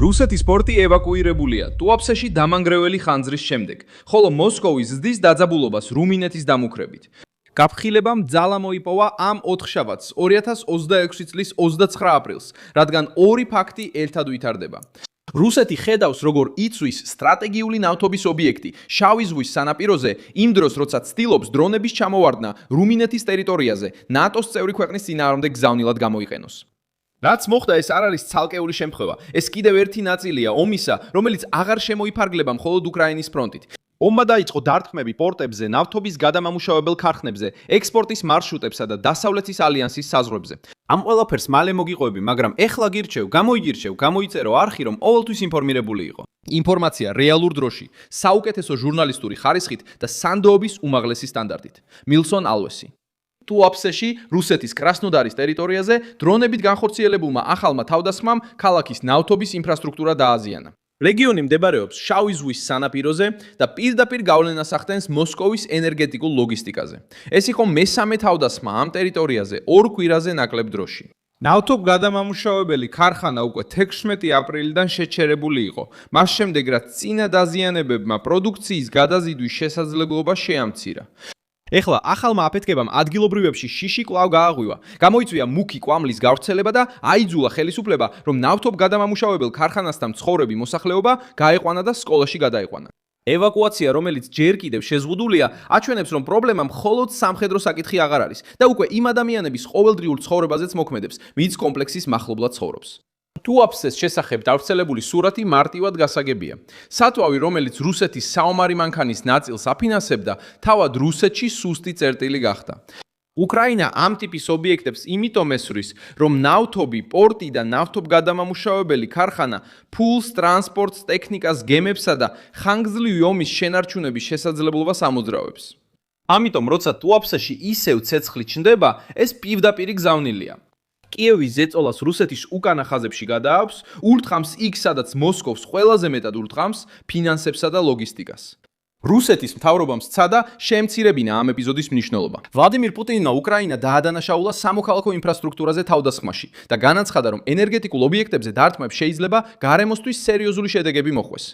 რუსეთის პორტი ევაკუირებულია ტუაფსეში დამანგრეველი ხანძრის შემდეგ, ხოლო მოსკოვის ზრდის დაძაბულობას რუმინეთის დამუქრებით. გაფრთხილებამ ძალა მოიპოვა ამ ოთხშაბათს 2026 წლის 29 აპრილს, რადგან ორი ფაქტი ერთად ვითარდება. რუსეთი ხედავს, როგორ იწვის სტრატეგიული ნავთობის ობიექტი შავი ზღვის სანაპიროზე, იმ დროს, როცა ცდილობს დრონების ჩამოვარდნა რუმინეთის ტერიტორიაზე, ნატოს წევრი ქვეყნის წინააღმდეგ გზავნილად გამოიყენოს. რაც მოხდა, ეს არ არის ცალკეული შემთხვევა. ეს კიდევ ერთი ნაწილია ომისა, რომელიც აღარ შემოიფარგლება მხოლოდ უკრაინის ფრონტით. ომმა დაიწყო დარტყმები პორტებზე, ნავთობის გადამამუშავებელ ქარხნებზე, ექსპორტის მარშრუტებსა და დასავლეთის ალიანსის საზღვრებზე. ამ ყველაფერს მალე მოგიყვები, მაგრამ ეხლა გირჩევ, გამოიწერო არხი, რომ ყოველთვის ინფორმირებული იყო. ინფორმაცია რეალურ დროში, საუკეთესო ჟურნალისტური ხარისხით და სანდოობის უმაღლესი სტანდარტით. მილსონ ალვესი. ტუაფსეში, რუსეთის კრასნოდარის ტერიტორიაზე, დრონებით განხორციელებულმა ახალმა თავდასხმამ ქალაქის ნავთობის ინფრასტრუქტურა დააზიანა. რეგიონი მდებარეობს შავი ზღვის სანაპიროზე და პირდაპირ გავლენას ახდენს მოსკოვის ენერგეტიკულ ლოგისტიკაზე. ეს იყო მესამე თავდასხმა ამ ტერიტორიაზე ორ კვირაზე ნაკლებ დროში. ნავთობ გადამამუშავებელი ქარხანა უკვე 16 აპრილიდან შეჩერებული იყო. მას შემდეგ, რაც წინა დაზიანებებმა პროდუქციის გადაზიდვის შესაძლებლობა შეამცირა. ეხლა ახალმა აფეთქებამ ადგილობრივებში შიში კვლავ გააღვივა. გამოიწვია მუქი კვამლის გავრცელება და აიძულა ხელისუფლება, რომ ნავთობ გადამამუშავებელ ქარხანასთან მცხოვრები მოსახლეობა გაეყვანა და სკოლაში გადაეყვანა. ევაკუაცია, რომელიც ჯერ კიდევ შეზღუდულია, აჩვენებს, რომ პრობლემა მხოლოდ სამხედრო საკითხი აღარ არის და უკვე იმ ადამიანების ყოველდღიურ ცხოვრებაზეც მოქმედებს, ვინც კომპლექსის მახლობლად ცხოვრობს. ტუაფსეს შესახებ დავრცელებული სურათი მარტივად გასაგებია. სათვავი, რომელიც რუსეთის საომარი მანქანის ნაწილს აფინანსებდა, თავად რუსეთში სუსტი წერტილი გახდა. უკრაინა ამ ტიპის ობიექტებს იმიტომ ესვრის, რომ ნავთობი, პორტი და ნავთობ გადამამუშავებელი ქარხანა ფულს, ტრანსპორტს, ტექნიკას, გემებსა და ხანგრძლივი ომის შენარჩუნების შესაძლებლობას ამოძრავებს. ამიტომ, როცა ტუაფსეში ისევ ცეცხლი ჩნდება, ეს პირდაპირი გზავნილია. კიევის ზეწოლას რუსეთის უკანა ხაზებში გადააქვს, ურტყამს იქ, სადაც მოსკოვს ყველაზე მეტად ურტყამს, ფინანსებსა და ლოგისტიკას. რუსეთის მთავრობამ სცადა შეემცირებინა ამ ეპიზოდის მნიშვნელობა. ვლადიმირ პუტინმა უკრაინა დაადანაშაულა სამოქალაქო ინფრასტრუქტურაზე თავდასხმაში და განაცხადა, რომ ენერგეტიკულ ობიექტებზე დარტყმებს შეიძლება გარემოსთვის სერიოზული შედეგები მოხვდეს.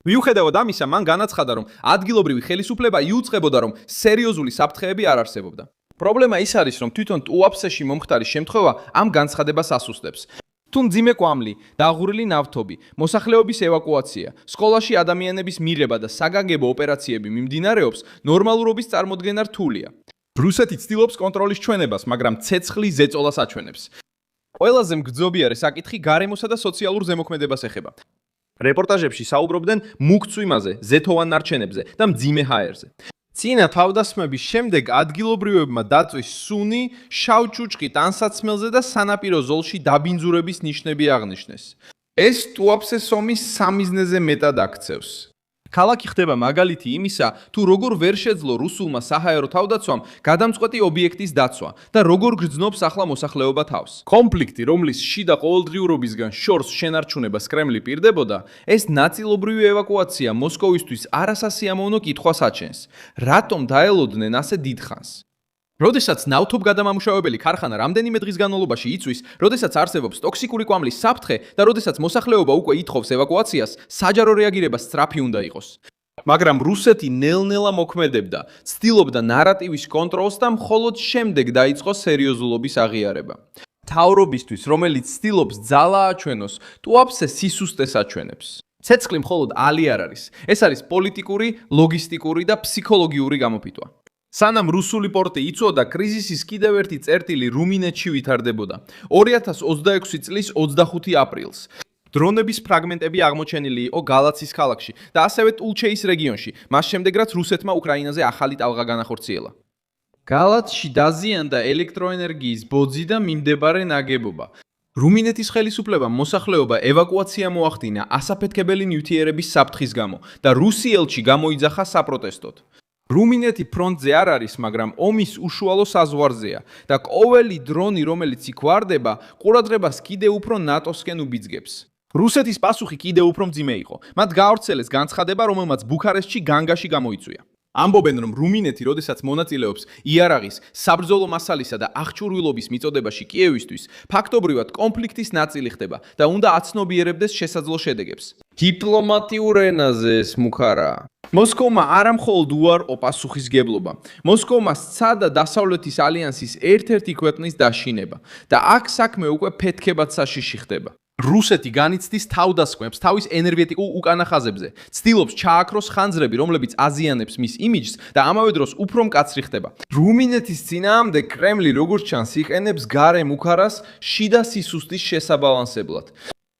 მიუხედავად ამისა, მან განაცხადა, რომ ადგილობრივი ხელისუფლება იუწყებოდა, რომ სერიოზული საფრთხეები არ არსებობდა. პრობლემა ის არის, რომ თვითონ ტუაფსეში მომხდარი შემთხვევა ამ განცხადებას ასუსტებს. თუ მძიმე კვამლი, დაღურილი ნავთობი, მოსახლეობის ევაკუაცია, სკოლაში ადამიანების მიღება და საგანგებო ოპერაციები მიმდინარეობს, ნორმალურობის წარმოდგენა რთულია. რუსეთი ცდილობს კონტროლის ჩვენებას, მაგრამ ცეცხლი ზეწოლას აჩვენებს. ყველაზე მგრძნობიარე საკითხი გარემოსა და სოციალურ ზემოქმედებას ეხება. რეპორტაჟებში საუბრობდნენ მუქ წვიმაზე, ზეთოვან ნარჩენებზე და მძიმე ჰაერზე. წინა თავდასხმების შემდეგ ადგილობრივებმა დაწვის სუნი, შავ ჭუჭყი ტანსაცმელზე და სანაპირო ზოლში დაბინძურების ნიშნები აღნიშნეს. ეს ტუაფსეს ომის სამიზნეზე მეტად აქცევს. ქალაქი ხდება მაგალითი იმისა, თუ როგორ ვერ შეძლო რუსულმა საჰაერო თავდაცვამ გადამწყვეტი ობიექტის დაცვა და როგორ გრძნობს ახლა მოსახლეობა თავს. კონფლიქტი, რომლის შიდა ყოველდღიურობისგან შორს შენარჩუნებას კრემლი პირდებოდა, ეს ნაწილობრივი ევაკუაცია მოსკოვისთვის არასასიამოვნო კითხვას აჩენს. რატომ დაელოდნენ ასე დიდხანს? როდესაც ნავთობ გადამამუშავებელი ქარხანა რამდენიმე დღის განმავლობაში იწვის, როდესაც არსებობს ტოქსიკური კვამლის საფრთხე და როდესაც მოსახლეობა უკვე ითხოვს ევაკუაციას, საჯარო რეაგირება სწრაფი უნდა იყოს. მაგრამ რუსეთი ნელ-ნელა მოქმედებდა, ცდილობდა ნარატივის კონტროლს და მხოლოდ შემდეგ დაიწყო სერიოზულობის აღიარება. მთავრობისთვის, რომელიც ცდილობს ძალა აჩვენოს, ტუაფსე სისუსტეს აჩვენებს. ცეცხლი მხოლოდ ალი არ არის. ეს არის პოლიტიკური, ლოგისტიკური და ფსიქოლოგიური გამოფიტვა. სანამ რუსული პორტი იწვოდა, კრიზისის კიდევ ერთი წერტილი რუმინეთში ვითარდებოდა. 2026 წლის 25 აპრილს. დრონების ფრაგმენტები აღმოჩენილი იყო გალაცის ქალაქში და ასევე ტულჩეის რეგიონში, მას შემდეგ რაც რუსეთმა უკრაინაზე ახალი ტალღა განახორციელა. გალაცში დაზიანდა ელექტროენერგიის ბოძი და მიმდებარე ნაგებობა. რუმინეთის ხელისუფლებამ მოსახლეობა ევაკუაცია მოახდინა ასაფეთქებელი ნივთიერების საფრთხის გამო და რუსი ელჩი გამოიძახა საპროტესტოდ. რუმინეთი ფრონტზე არ არის, მაგრამ ომის უშუალო საზღვარზეა და ყოველი დრონი, რომელიც იქ ვარდება, ყურადღებას კიდევ უფრო ნატოსკენ უბიძგებს. რუსეთის პასუხი კიდევ უფრო მძიმე იყო. მათ გაავრცელეს განცხადება, რომელმაც ბუქარესტში განგაში გამოიწვია. ამბობენ, რომ რუმინეთი, როდესაც მონაწილეობს იარაღის, საბრძოლო მასალისა და აღჭურვილობის მიწოდებაში კიევისთვის, ფაქტობრივად კონფლიქტის ნაწილი ხდება და უნდა აცნობიერებდეს შესაძლო შედეგებს. დიპლომატიურ ენაზე ეს მუხარა. მოსკოვმა არა მხოლოდ უარყო პასუხისგებლობა. მოსკოვმა სცადა დასავლეთის ალიანსის ერთ-ერთი ქვეყნის დაშინება და აქ საქმე უკვე ფეთქებად საშიში ხდება. რუსეთი განიცდის თავდასხმებს თავის ენერგეტიკულ უკანახაზებზე, ცდილობს ჩააქროს ხანძრები, რომლებიც აზიანებს მის იმიჯს და ამავე დროს უფრო მკაცრი ხდება. რუმინეთის წინააღმდეგ კრემლი როგორც ჩანს იყენებს გარე მუხარას შიდა სისუსტის შესაბალანსებლად.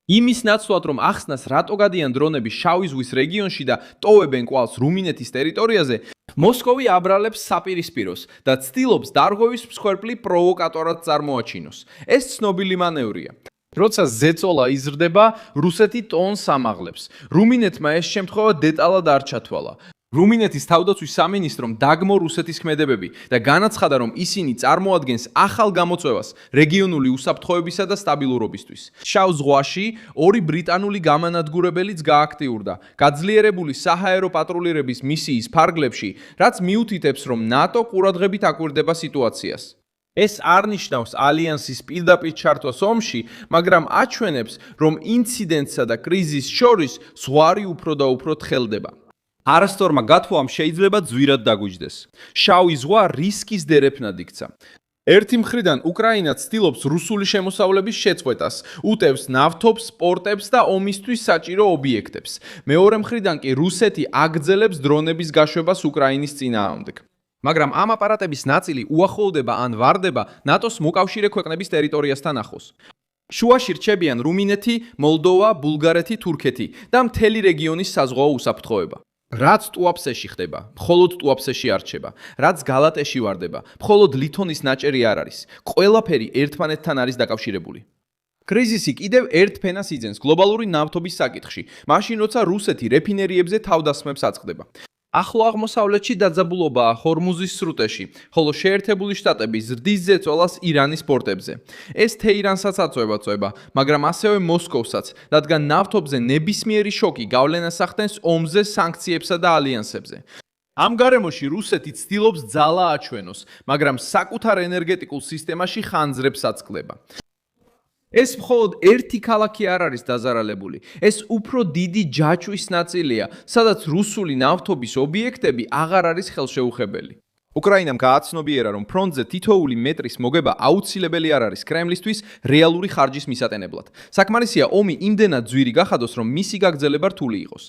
იმის ნაცვლად, რომ ახსნას რატო გადიან დრონები შავი ზღვის რეგიონში და ტოვებენ კვალს რუმინეთის ტერიტორიაზე, მოსკოვი აბრალებს საპირისპიროს და ცდილობს დარღვევის მსხვერპლი პროვოკატორად წარმოაჩინოს. ეს ცნობილი მანევრია. როცა ზეწოლა იზრდება, რუსეთი ტონს ამაღლებს. რუმინეთმა ეს შემთხვევა დეტალად არ ჩათვალა. რუმინეთის თავდაცვის სამინისტრომ დაგმო რუსეთის ქმედებები და განაცხადა, რომ ისინი წარმოადგენს ახალ გამოწვევას რეგიონული უსაფრთხოებისა და სტაბილურობისთვის. შავ ზღვაში ორი ბრიტანული გამანადგურებელიც გააქტიურდა გაძლიერებული საჰაერო პატრულირების მისიის ფარგლებში, რაც მიუთითებს, რომ ნატო ყურადღებით აკვირდება სიტუაციას. ეს არ ნიშნავს ალიანსის პირდაპირ ჩართვას ომში, მაგრამ აჩვენებს, რომ ინციდენტსა და კრიზისს შორის ზღვარი უფრო და უფრო თხელდება. არასწორმა გათხოვამ შეიძლება ძვირად დაგვიჯდეს. შავი ზღვა რისკის დერეფნად იქცა. ერთი მხრიდან უკრაინა ცდილობს რუსული შემოსავლების შეწყვეტას, უტევს ნავთობს, პორტებს და ომისთვის საჭირო ობიექტებს. მეორე მხრიდან კი რუსეთი აგრძელებს დრონების გაშვებას უკრაინის წინააღმდეგ. მაგრამ ამ აპარატების ნაწილი უახლოვდება ან ვარდება ნატოს მოკავშირე ქვეყნების ტერიტორიასთან ახლოს. შუაში რჩებიან რუმინეთი, მოლდოვა, ბულგარეთი, თურქეთი და მთელი რეგიონის საზღვაო უსაფრთხოება. რაც ტუაფსეში ხდება, მხოლოდ ტუაფსეში არ რჩება, რაც გალატეში ვარდება, მხოლოდ ლითონის ნაჭერი არ არის. ყველაფერი ერთმანეთთან არის დაკავშირებული. კრიზისი კიდევ ერთ ფენას იძენს გლობალური ნავთობის საკითხში, მაშინ როცა რუსეთი რეფინერიებზე თავდასხმებს აწყდება. ახლო აღმოსავლეთში დაძაბულობაა ჰორმუზის სრუტეში, ხოლო შეერთებული შტატები ზრდის ზეწოლას ირანის პორტებზე. ეს თეირანსაც აწვება, მაგრამ ასევე მოსკოვსაც, რადგან ნავთობზე ნებისმიერი შოკი გავლენას ახდენს ომზე, სანქციებსა და ალიანსებზე. ამ გარემოში რუსეთი ცდილობს ძალა აჩვენოს, მაგრამ საკუთარ ენერგეტიკულ სისტემაში ხანძრებს აწყდება. ეს მხოლოდ ერთი ქალაქი არ არის დაზარალებული. ეს უფრო დიდი ჯაჭვის ნაწილია, სადაც რუსული ნავთობის ობიექტები აღარ არის ხელშეუხებელი. უკრაინამ გააცნობიერა, რომ ფრონტზე თითოეული მეტრის მოგება აუცილებელი არ არის კრემლისთვის რეალური ხარჯის მისატენებლად. საკმარისია ომი იმდენად ძვირი გახადოს, რომ მისი გაგრძელება რთული იყოს.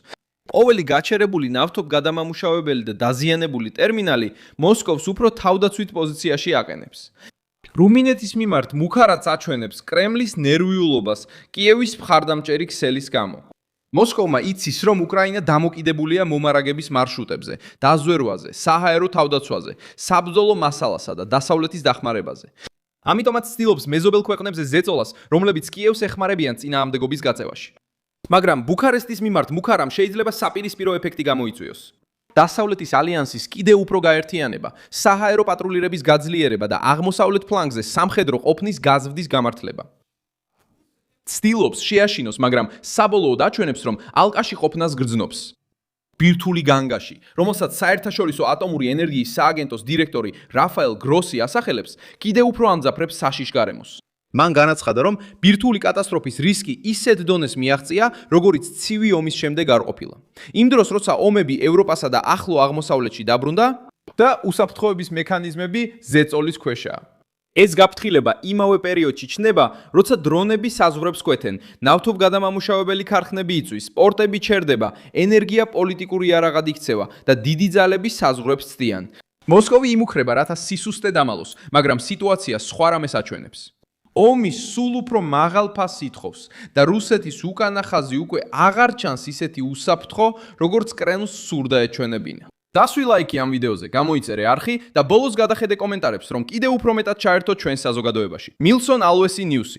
ყოველი გაჩერებული ნავთობგადამამუშავებელი და დაზიანებული ტერმინალი მოსკოვს უფრო თავდაცვით პოზიციაში აყენებს. რუმინეთის მიმართ მუხარაც აჩვენებს კრემლის ნერვიულობას კიევის მხარდამჭერი ქსელის გამო. მოსკოვმა იცის, რომ უკრაინა დამოკიდებულია მომარაგების მარშრუტებზე, დაზვერვაზე, საჰაერო თავდაცვაზე, საბრძოლო მასალასა და დასავლეთის დახმარებაზე. ამიტომაც ცდილობს მეზობელ ქვეყნებზე ზეწოლას, რომლებიც კიევს ეხმარებიან წინააღმდეგობის გაწევაში. მაგრამ ბუქარესტის მიმართ მუხარამ შეიძლება საპირისპირო ეფექტი გამოიწვიოს. დასავლეთის ალიანსის კიდევ უფრო გაერთიანება, საჰაერო პატრულირების გაძლიერება და აღმოსავლეთ ფლანგზე სამხედრო ყოფნის გაზრდის გამართლება. ცდილობს შეაშინოს, მაგრამ საბოლოოდ აჩვენებს, რომ ალყაში ყოფნას გრძნობს. ბირთვული განგაში, რომელსაც საერთაშორისო ატომური ენერგიის სააგენტოს დირექტორი რაფაელ გროსი ასახელებს, კიდევ უფრო ამძაფრებს საშიშ გარემოს. მან განაცხადა, რომ ბირთვული კატასტროფის რისკი ისეთ დონეს მიაღწია, როგორიც ცივი ომის შემდეგ არ ყოფილა. იმ დროს, როცა ომები ევროპასა და ახლო აღმოსავლეთში დაბრუნდა და უსაფრთხოების მექანიზმები ზეწოლის ქვეშაა. ეს გაფრთხილება იმავე პერიოდში ჩნდება, როცა დრონები საზღვრებს კვეთენ, ნავთობგადამამუშავებელი ქარხნები იწვის, პორტები ჩერდება, ენერგია პოლიტიკური იარაღად იქცევა და დიდი ძალები საზღვრებს ცდიან. მოსკოვი იმუქრება, რათა სისუსტე დამალოს, მაგრამ სიტუაცია სხვა რამეს აჩვენებს. ომი სულ უფრო მაღალ ფასს ითხოვს და რუსეთის უკანა ხაზი უკვე აღარ ჩანს ისეთი უსაფრთხო, როგორც კრემლს სურდა ეჩვენებინა. დასვი ლაიქი ამ ვიდეოზე, გამოიწერე არხი და ბოლოს გადახედე კომენტარებს, რომ კიდევ უფრო მეტად ჩაერთო ჩვენ საზოგადოებაში. Milson Alvesi News.